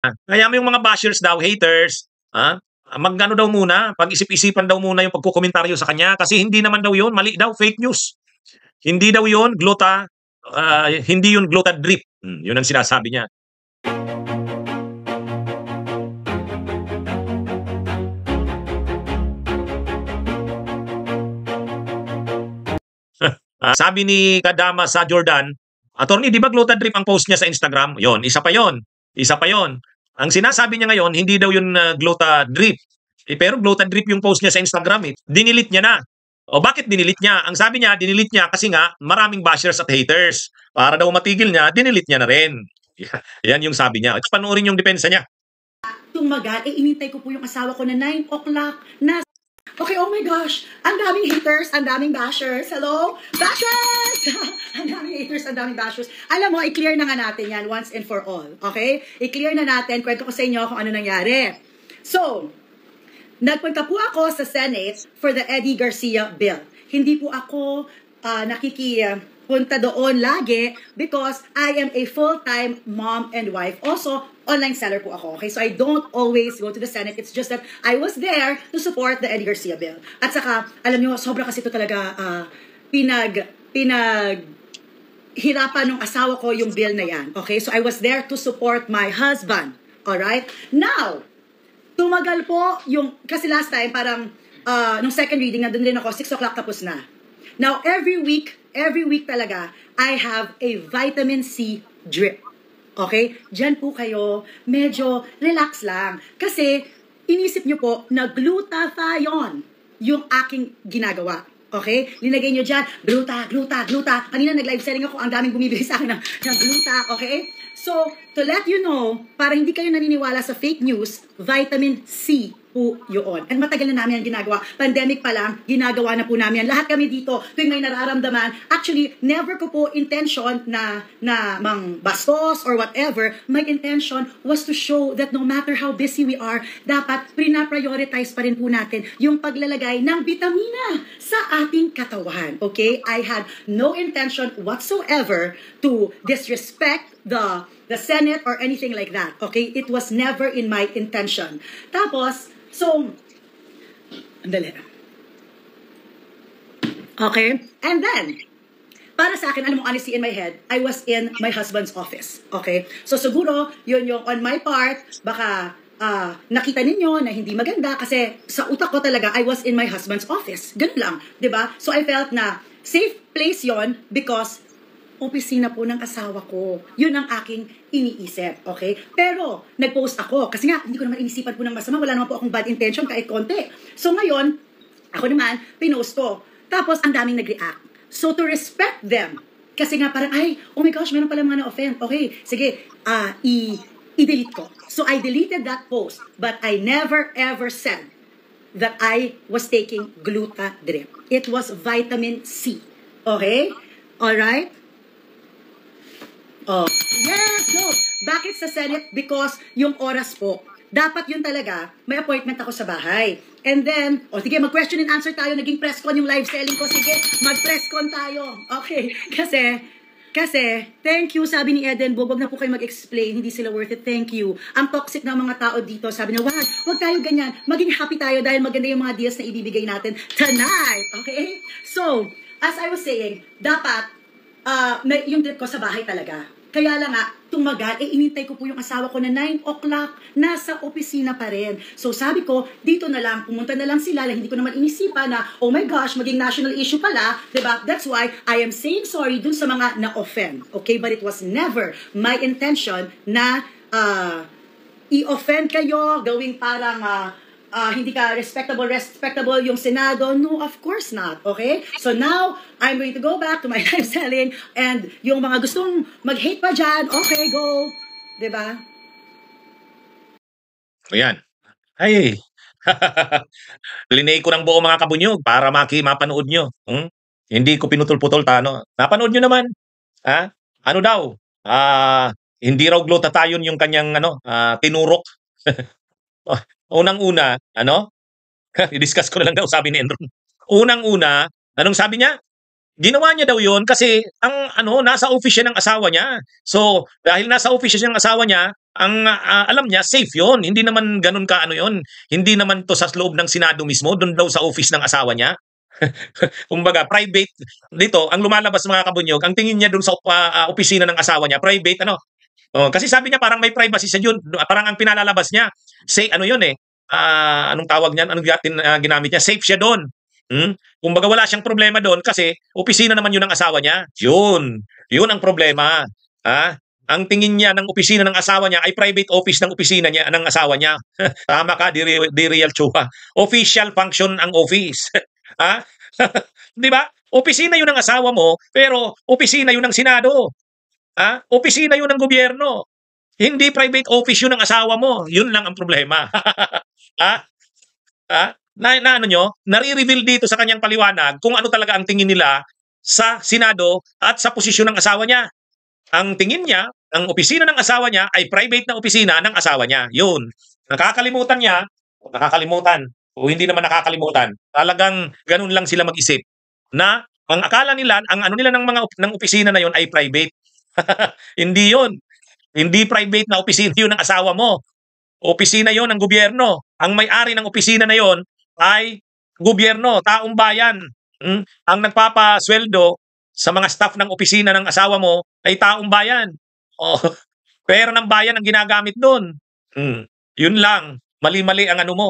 Kaya mo yung mga bashers daw, haters, mag-ano daw muna, pag-isip-isipan daw muna yung pagkokomentaryo sa kanya kasi hindi naman daw yun, mali daw, fake news. Hindi daw yun, hindi yun gluta drip. Yun ang sinasabi niya. Sabi ni Kadama sa Jordan, attorney, di ba gluta drip ang post niya sa Instagram? Yon, isa pa yon. Isa pa yon. Ang sinasabi niya ngayon, hindi daw yun gluta drip. Pero gluta drip yung post niya sa Instagram. Dinilit niya na. O bakit dinilit niya? Ang sabi niya, dinilit niya kasi nga maraming bashers at haters. Para daw matigil niya, dinilit niya na rin. Yan yung sabi niya. At panoorin yung depensa niya. Tumagal, inintay ko po yung asawa ko na 9 o'clock na. Okay, oh my gosh, ang daming haters, ang daming bashers. Hello? Bashers! Ang daming haters, ang daming bashers. Alam mo, i-clear na nga natin yan once and for all. Okay? I-clear na natin, kwento ko sa inyo kung ano nangyari. So, nagpunta po ako sa Senate for the Eddie Garcia bill. Hindi po ako nakikipunta doon lagi because I am a full-time mom and wife. Also, online seller po ako. Okay? So I don't always go to the Senate. It's just that I was there to support the Eddie Garcia bill. At saka, alam nyo, sobra kasi ito talaga hirapan ng asawa ko yung bill na yan. Okay? So I was there to support my husband. Alright? Now, tumagal po yung, kasi last time parang, nung second reading, nandun rin ako, 6 o'clock tapos na. Now, every week talaga, I have a vitamin C drip. Okay? Diyan po kayo, medyo relax lang. Kasi, inisip nyo po na glutathione yung aking ginagawa. Okay? Linagay nyo dyan, gluta. Kanina nag-live selling ako, ang daming bumibili sa akin ng gluta. Okay? So, to let you know, para hindi kayo naniniwala sa fake news, vitamin C po yun. And matagal na namin yan ginagawa. Pandemic pa lang, ginagawa na po namin yan. Lahat kami dito, tuwing may nararamdaman, actually, never ko po intention na mang bastos or whatever. My intention was to show that no matter how busy we are, dapat pina-prioritize pa rin po natin yung paglalagay ng vitamina sa ating katawan. Okay? I had no intention whatsoever to disrespect the Senate or anything like that. Okay? It was never in my intention. Tapos, so, andali. Okay? And then, para sa akin, alam mo, honestly, in my head, I was in my husband's office. Okay? So, siguro, yun yung on my part, baka nakita ninyo na hindi maganda kasi sa utak ko talaga, I was in my husband's office. Ganun lang. 'Di ba? So, I felt na safe place yon because opisina po ng asawa ko. Yun ang aking iniisip, okay? Pero, nag-post ako. Kasi nga, hindi ko naman inisipan po ng masama. Wala naman po akong bad intention kahit konti. So, ngayon, ako naman, pinost ko. Tapos, ang daming nag-react. So, to respect them, kasi nga parang, ay, oh my gosh, meron pala mga na-offend. Okay, sige, i-delete ko. So, I deleted that post. But I never ever said that I was taking gluta drip. It was vitamin C. Okay? Alright? Oh. Yes, no. Bakit sa Senate? Because yung oras po, dapat yun talaga, may appointment ako sa bahay. And then, sige, mag-question and answer tayo. Naging press con yung live selling ko. Sige, mag-press con tayo. Okay. Kasi, thank you, sabi ni Eden, wag na po kayo mag-explain, hindi sila worth it, thank you. Ang toxic ng mga tao dito, sabi na, wag tayo ganyan, maging happy tayo dahil maganda yung mga deals na ibibigay natin tonight. Okay? So, as I was saying, dapat, yung trip ko sa bahay talaga. Kaya lang nga, tumagal, inintay ko po yung asawa ko na 9 o'clock, nasa opisina pa rin. So sabi ko, dito na lang, pumunta na lang sila, hindi ko naman inisipan na, oh my gosh, maging national issue pala, diba? That's why I am saying sorry dun sa mga na-offend. Okay? But it was never my intention na i-offend kayo, gawing parang hindi ka respectable yung Senado. No, of course not. Okay? So now, I'm going to go back to my live selling and yung mga gustong mag-hate pa dyan, okay, go. Diba? Ayan. Ay, linay ko ng buo mga kabunyog para mapanood nyo. Hindi ko pinutol-putol, napanood nyo naman. Ano daw? Hindi raw glutathione yung kanyang tinurok. Unang-una, i-discuss ko na lang daw, sabi ni Enron. Unang-una, anong sabi niya? Ginawa niya daw yun kasi nasa office siya ng asawa niya. So, dahil nasa office siya ng asawa niya, alam niya safe 'yon, hindi naman gano'n ka-ano 'yon, hindi naman 'to sa loob ng Senado mismo, do'n daw sa office ng asawa niya. Kumbaga private dito ang lumalabas mga kabunyog, ang tingin niya do'n sa opisina ng asawa niya private ano, kasi sabi niya parang may privacy siya do'n, parang ang pinalalabas niya, say ano 'yun, anong tawag niyan, anong ginamit niya, safe siya do'n. Kumbaga wala siyang problema do'n kasi opisina naman 'yun ng asawa niya, 'yun ang problema, ah. Ang tingin niya ng opisina ng asawa niya ay private office ng opisina niya ng asawa niya. Tama ka, di real tsuha. Official function ang office. Ha? 'Di ba? Opisina 'yun ng asawa mo, pero opisina 'yun ng Senado. Opisina 'yun ng gobyerno. Hindi private office 'yun ng asawa mo. 'Yun lang ang problema. Ha? Ha? Na ano niyo, nare-reveal dito sa kanyang paliwanag kung ano talaga ang tingin nila sa Senado at sa posisyon ng asawa niya. Ang tingin niya, ang opisina ng asawa niya ay private na opisina ng asawa niya. Yun. Nakakalimutan niya, nakakalimutan, o hindi naman nakakalimutan, talagang ganun lang sila mag-isip na ang akala nila, ang ano nila ng mga ng opisina na yon ay private. Hindi yon. Hindi private na opisina yun ng asawa mo. Opisina yon ng gobyerno. Ang may-ari ng opisina na yon ay gobyerno, taong bayan. Ang nagpapasweldo sa mga staff ng opisina ng asawa mo ay taong bayan. Oh, pera ng bayan ang ginagamit doon. Yun lang. Mali-mali ang ano mo.